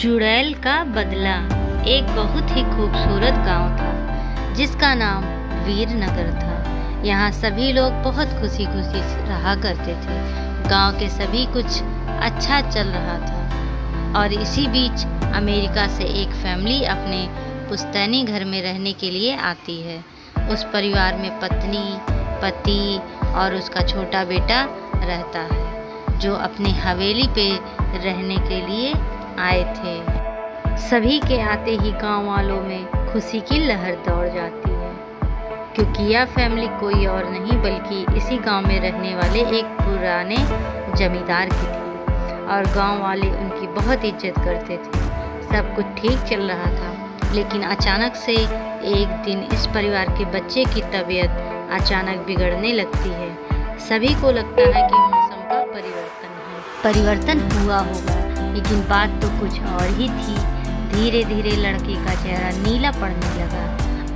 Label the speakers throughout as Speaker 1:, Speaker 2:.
Speaker 1: चुड़ैल का बदला। एक बहुत ही खूबसूरत गांव था जिसका नाम वीरनगर था। यहाँ सभी लोग बहुत खुशी खुशी रहा करते थे। गांव के सभी कुछ अच्छा चल रहा था और इसी बीच अमेरिका से एक फैमिली अपने पुश्तैनी घर में रहने के लिए आती है। उस परिवार में पत्नी, पति और उसका छोटा बेटा रहता है जो अपने हवेली पे रहने के लिए आए थे। सभी के आते ही गांव वालों में खुशी की लहर दौड़ जाती है क्योंकि यह फैमिली कोई और नहीं बल्कि इसी गांव में रहने वाले एक पुराने जमींदार की थी और गांव वाले उनकी बहुत इज्जत करते थे। सब कुछ ठीक चल रहा था, लेकिन अचानक से एक दिन इस परिवार के बच्चे की तबीयत अचानक बिगड़ने लगती है। सभी को लगता है कि मौसम का परिवर्तन हुआ होगा, लेकिन बात तो कुछ और ही थी। धीरे धीरे लड़के का चेहरा नीला पड़ने लगा।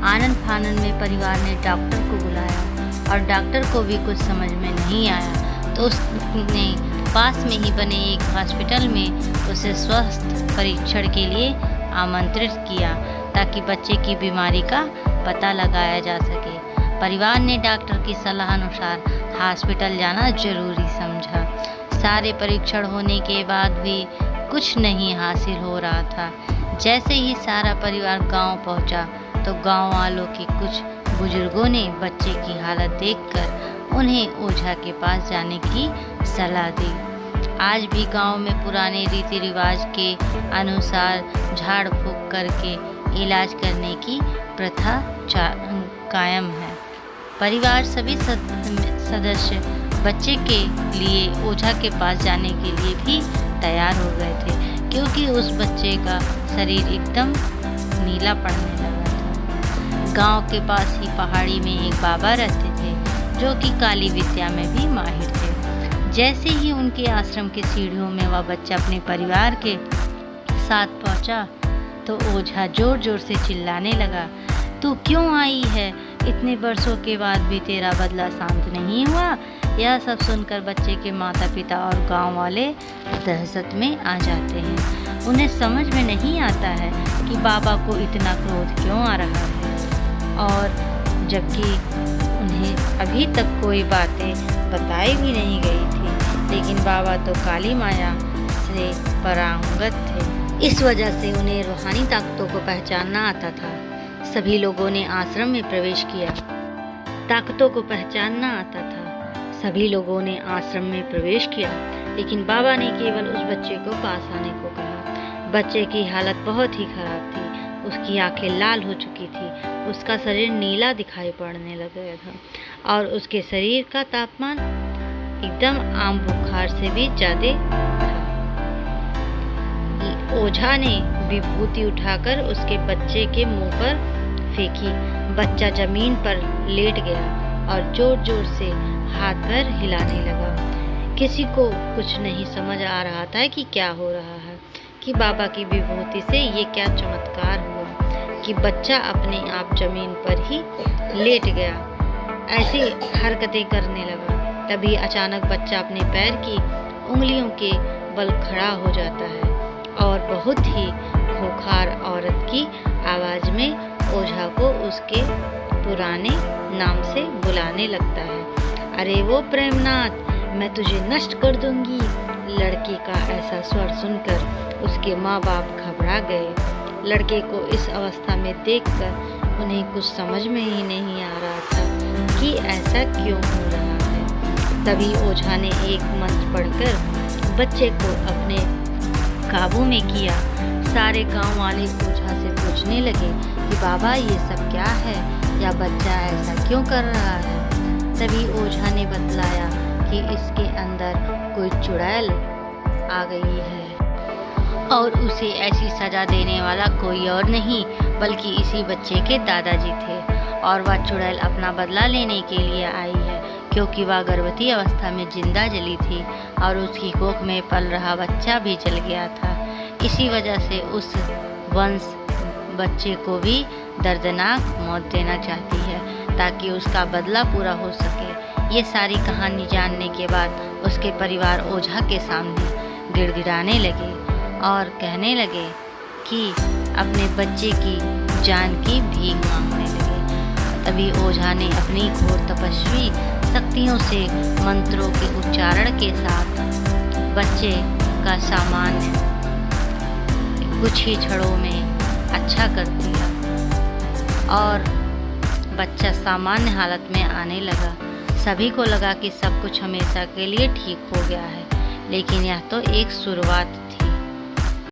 Speaker 1: आनन फानन में परिवार ने डॉक्टर को बुलाया और डॉक्टर को भी कुछ समझ में नहीं आया तो उसने पास में ही बने एक हॉस्पिटल में उसे स्वास्थ्य परीक्षण के लिए आमंत्रित किया ताकि बच्चे की बीमारी का पता लगाया जा सके। परिवार ने डॉक्टर की सलाह अनुसार हॉस्पिटल जाना जरूरी समझा। सारे परीक्षण होने के बाद भी कुछ नहीं हासिल हो रहा था। जैसे ही सारा परिवार गांव पहुंचा तो गांव वालों के कुछ बुजुर्गों ने बच्चे की हालत देखकर उन्हें ओझा के पास जाने की सलाह दी। आज भी गांव में पुराने रीति रिवाज के अनुसार झाड़ फूंक करके इलाज करने की प्रथा कायम है। परिवार सभी सदस्य बच्चे के लिए ओझा के पास जाने के लिए भी तैयार हो गए थे क्योंकि उस बच्चे का शरीर एकदम नीला पड़ने लगा था। गांव के पास ही पहाड़ी में एक बाबा रहते थे जो कि काली विद्या में भी माहिर थे। जैसे ही उनके आश्रम की सीढ़ियों में वह बच्चा अपने परिवार के साथ पहुंचा तो ओझा जोर जोर से चिल्लाने लगा, तू क्यों आई है? इतने वर्षों के बाद भी तेरा बदला शांत नहीं हुआ। यह सब सुनकर बच्चे के माता पिता और गांव वाले दहशत में आ जाते हैं। उन्हें समझ में नहीं आता है कि बाबा को इतना क्रोध क्यों आ रहा है और जबकि उन्हें अभी तक कोई बातें बताई भी नहीं गई थी, लेकिन बाबा तो काली माया से परांगत थे। इस वजह से उन्हें रूहानी ताकतों को पहचानना आता था। सभी लोगों ने आश्रम में प्रवेश किया। ताकतों को पहचानना आता था। सभी लोगों ने आश्रम में प्रवेश किया, लेकिन बाबा ने केवल उस बच्चे को पास आने को कहा। बच्चे की हालत बहुत ही खराब थी। उसकी आंखें लाल हो चुकी थी, उसका शरीर नीला दिखाई पड़ने लग गया था और उसके शरीर का तापमान एकदम आम बुखार से भी ज्यादा था। ओझा ने विभूति उठाकर उसके बच्चे के मुंह पर फेंकी। बच्चा जमीन पर लेट गया और जोर जोर से हाथ पैर हिलाने लगा। किसी को कुछ नहीं समझ आ रहा था कि क्या हो रहा है, कि बाबा की विभूति से ये क्या चमत्कार हुआ कि बच्चा अपने आप जमीन पर ही लेट गया, ऐसी हरकतें करने लगा। तभी अचानक बच्चा अपने पैर की उंगलियों के बल खड़ा हो जाता है और बहुत ही खूंखार औरत की आवाज में ओझा को उसके पुराने नाम से बुलाने लगता है, अरे वो प्रेमनाथ, मैं तुझे नष्ट कर दूंगी। लड़के का ऐसा स्वर सुनकर उसके माँ बाप घबरा गए। लड़के को इस अवस्था में देखकर उन्हें कुछ समझ में ही नहीं आ रहा था कि ऐसा क्यों हो रहा है। तभी ओझा ने एक मंत्र पढ़कर बच्चे को अपने काबू में किया। सारे गांव वाले ओझा से पूछने लगे कि बाबा ये सब क्या है, या बच्चा ऐसा क्यों कर रहा है। तभी ओझा ने बतलाया कि इसके अंदर कोई चुड़ैल आ गई है और उसे ऐसी सजा देने वाला कोई और नहीं बल्कि इसी बच्चे के दादाजी थे और वह चुड़ैल अपना बदला लेने के लिए आई है क्योंकि वह गर्भवती अवस्था में जिंदा जली थी और उसकी कोख में पल रहा बच्चा भी जल गया था। इसी वजह से उस वंश बच्चे को भी दर्दनाक मौत देना चाहती है ताकि उसका बदला पूरा हो सके। ये सारी कहानी जानने के बाद उसके परिवार ओझा के सामने गिड़गिड़ाने लगे। और कहने लगे कि अपने बच्चे की जान की भीख मांगने लगे। तभी ओझा ने अपनी घोर तपस्वी शक्तियों से मंत्रों के उच्चारण के साथ बच्चे का सामान्य कुछ ही क्षणों में अच्छा कर दिया और बच्चा सामान्य हालत में आने लगा। सभी को लगा कि सब कुछ हमेशा के लिए ठीक हो गया है, लेकिन यह तो एक शुरुआत थी।